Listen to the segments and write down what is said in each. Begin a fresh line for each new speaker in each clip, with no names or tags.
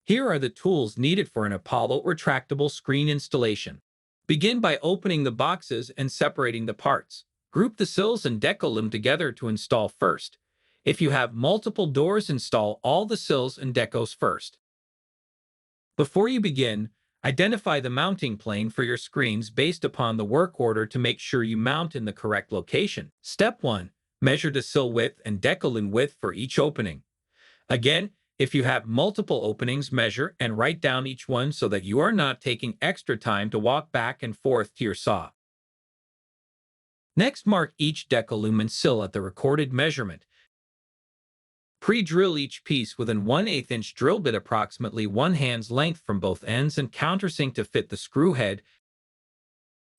Here are the tools needed for an Apollo retractable screen installation. Begin by opening the boxes and separating the parts. Group the sills and decorum together to install first. If you have multiple doors, install all the sills and decos first. Before you begin, identify the mounting plane for your screens based upon the work order to make sure you mount in the correct location. Step 1. Measure the sill width and decorum width for each opening. Again, if you have multiple openings, measure and write down each one so that you are not taking extra time to walk back and forth to your saw. Next, mark each decorum and sill at the recorded measurement. Pre-drill each piece with an 1/8 inch drill bit approximately 1 hand's length from both ends and countersink to fit the screw head.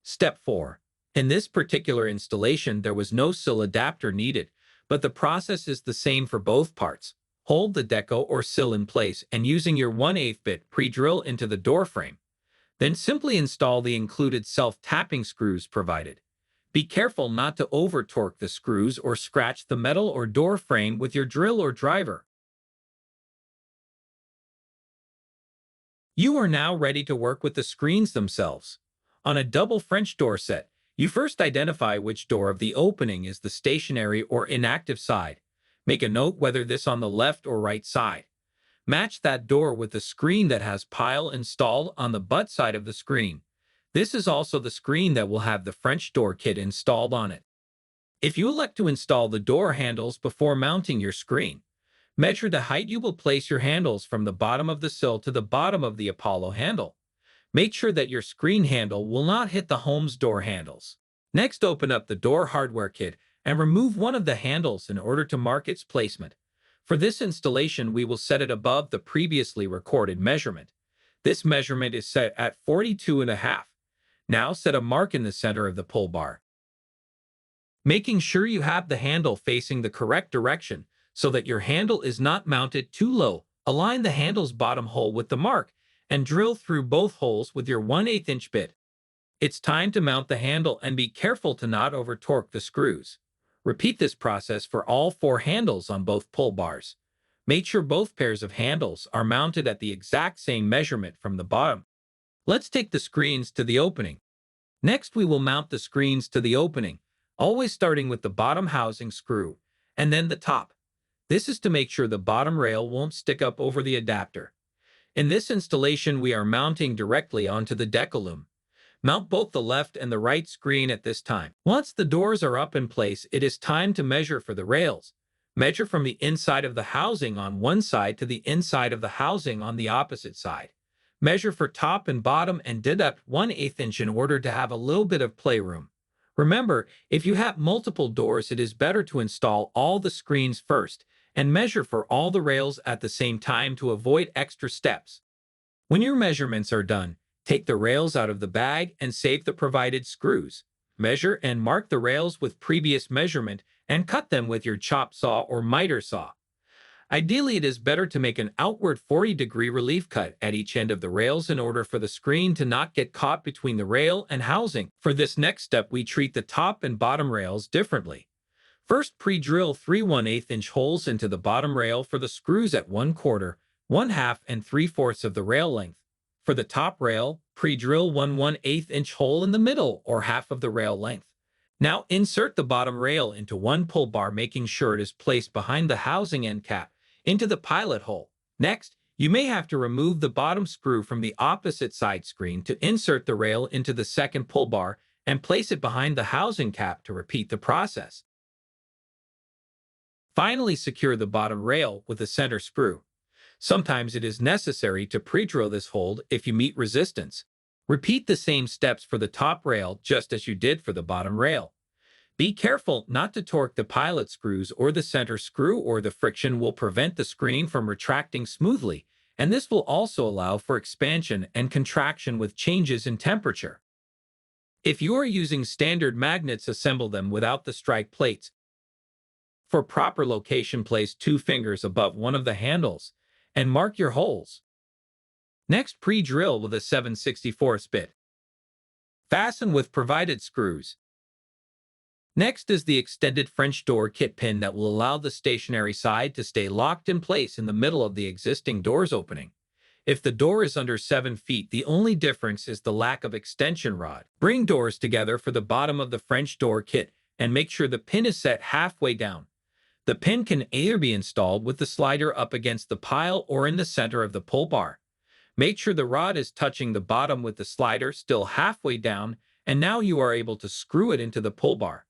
Step 4. In this particular installation, there was no sill adapter needed, but the process is the same for both parts. Hold the deco or sill in place and using your 1/8 bit pre-drill into the door frame. Then simply install the included self-tapping screws provided. Be careful not to over-torque the screws or scratch the metal or door frame with your drill or driver. You are now ready to work with the screens themselves. On a double French door set, you first identify which door of the opening is the stationary or inactive side. Make a note whether this on the left or right side. Match that door with the screen that has pile installed on the butt side of the screen. This is also the screen that will have the French door kit installed on it. If you elect to install the door handles before mounting your screen, measure the height you will place your handles from the bottom of the sill to the bottom of the Apollo handle. Make sure that your screen handle will not hit the home's door handles. Next, open up the door hardware kit and remove one of the handles in order to mark its placement. For this installation, we will set it above the previously recorded measurement. This measurement is set at 42.5. Now set a mark in the center of the pull bar. Making sure you have the handle facing the correct direction so that your handle is not mounted too low, align the handle's bottom hole with the mark and drill through both holes with your 1/8 inch bit. It's time to mount the handle and be careful to not over-torque the screws. Repeat this process for all 4 handles on both pull bars. Make sure both pairs of handles are mounted at the exact same measurement from the bottom. Let's take the screens to the opening. Next, we will mount the screens to the opening, always starting with the bottom housing screw and then the top. This is to make sure the bottom rail won't stick up over the adapter. In this installation, we are mounting directly onto the decorum. Mount both the left and the right screen at this time. Once the doors are up in place, it is time to measure for the rails. Measure from the inside of the housing on one side to the inside of the housing on the opposite side. Measure for top and bottom and deduct 1/8 inch in order to have a little bit of playroom. Remember, if you have multiple doors, it is better to install all the screens first and measure for all the rails at the same time to avoid extra steps. When your measurements are done, take the rails out of the bag and save the provided screws. Measure and mark the rails with previous measurement and cut them with your chop saw or miter saw. Ideally, it is better to make an outward 40-degree relief cut at each end of the rails in order for the screen to not get caught between the rail and housing. For this next step, we treat the top and bottom rails differently. First, pre-drill 3 1/8 inch holes into the bottom rail for the screws at 1/4, 1/2, and 3/4 of the rail length. For the top rail, pre-drill 1 1/8 inch hole in the middle or half of the rail length. Now insert the bottom rail into one pull bar, making sure it is placed behind the housing end cap into the pilot hole. Next, you may have to remove the bottom screw from the opposite side screen to insert the rail into the second pull bar and place it behind the housing cap to repeat the process. Finally, secure the bottom rail with the center screw. Sometimes it is necessary to pre-drill this hold if you meet resistance. Repeat the same steps for the top rail just as you did for the bottom rail. Be careful not to torque the pilot screws or the center screw, or the friction will prevent the screen from retracting smoothly, and this will also allow for expansion and contraction with changes in temperature. If you are using standard magnets, assemble them without the strike plates. For proper location, place 2 fingers above one of the handles and mark your holes. Next, pre-drill with a 7/64 bit. Fasten with provided screws. Next is the extended French door kit pin that will allow the stationary side to stay locked in place in the middle of the existing door's opening. If the door is under 7 feet, the only difference is the lack of extension rod. Bring doors together for the bottom of the French door kit and make sure the pin is set halfway down. The pin can either be installed with the slider up against the pile or in the center of the pull bar. Make sure the rod is touching the bottom with the slider still halfway down, and now you are able to screw it into the pull bar.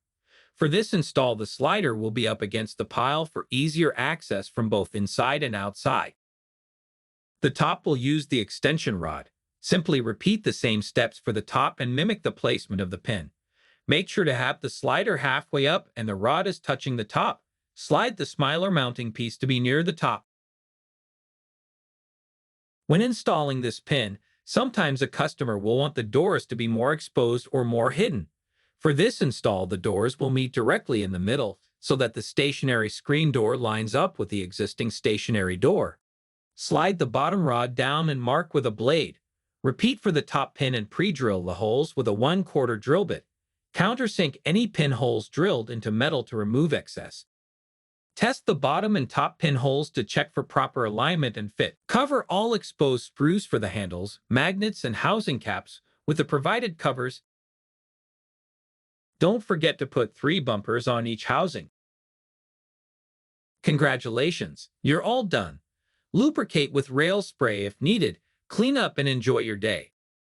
For this install, the slider will be up against the pile for easier access from both inside and outside. The top will use the extension rod. Simply repeat the same steps for the top and mimic the placement of the pin. Make sure to have the slider halfway up and the rod is touching the top. Slide the smiler mounting piece to be near the top. When installing this pin, sometimes a customer will want the doors to be more exposed or more hidden. For this install, the doors will meet directly in the middle so that the stationary screen door lines up with the existing stationary door. Slide the bottom rod down and mark with a blade. Repeat for the top pin and pre-drill the holes with a 1/4 drill bit. Countersink any pin holes drilled into metal to remove excess. Test the bottom and top pin holes to check for proper alignment and fit. Cover all exposed screws for the handles, magnets, and housing caps with the provided covers. Don't forget to put 3 bumpers on each housing. Congratulations, you're all done. Lubricate with rail spray if needed, clean up and enjoy your day.